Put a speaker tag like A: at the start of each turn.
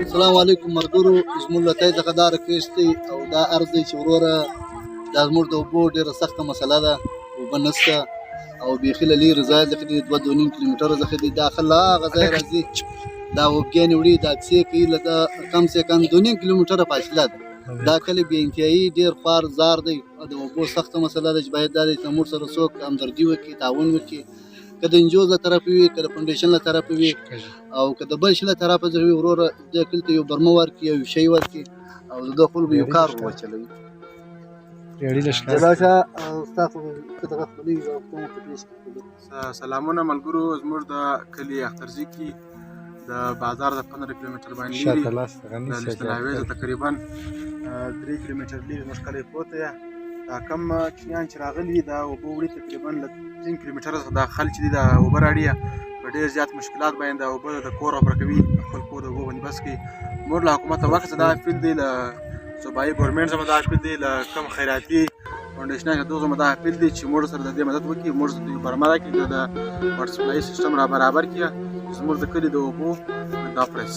A: السلام علیکم ملګرو، زموږ له تایید څخه دا ریکویسټ دی او دا عرض دی چې وروره دا زموږ د اوبو ډېره سخته مسله ده، اوبه نشته او بیخي له لرې ځایه څخه دي 2.5 کیلومتره څخه دي. دا خلک له هغه ځایه راځي، دا اوبګانې وړي، دا کیسې کوي، له دا کم سے کم 2.5 کیلومتره فاصله ده. دا کلی بې انتهایي ډېر خوار زار دی. د اوبو سخته مسله ده چې باید دا دی چې موږ سره څوک همدردي وکړي، تعاون وکړي، که د انجوز له طرفه وي، که د فاونډیشن له طرفه وي، او که د بل شي له طرفه څخه وي. وروره دې کلي ته یو برمه ورکړي، یو شی ورکړي او د دغه خلکو یو کار وچلوي. جلاشه ستاسو دغه خپلېږي او کوم ته پیش کړي.
B: سلامونه ملګرو، زموږ د کلي اخترزي کې د بازار د 15 کیلومتر باندې لري، د نېشنل هایوې نه تقریبا 3 کیلومتر لري زموږ کلی پروت دی. دا کم کښېنیان چې راغلي دي، دا اوبه وړي تقریبا له 3 کیلومتره څخه دا خلک چې دي دا اوبه راوړي په ډېر زیات مشکلات باندې دا اوبه د کور راپوره کوي، خپل کور د اوبو بندوبست کوي. موږ له حکومت وخت دا اپیل دی، له صوبایي ګورنمنټ څخه دا اپیل دی، له کوم خیراتي فاونډیشن څخه دغه دا اپیل دی چې موږ سره د دې مدد وکړي، موږ ته یو برمه راکړي، د واټر سپلای سیستم را برابر کړي، زموږ د کلي د اوبو دا پرس.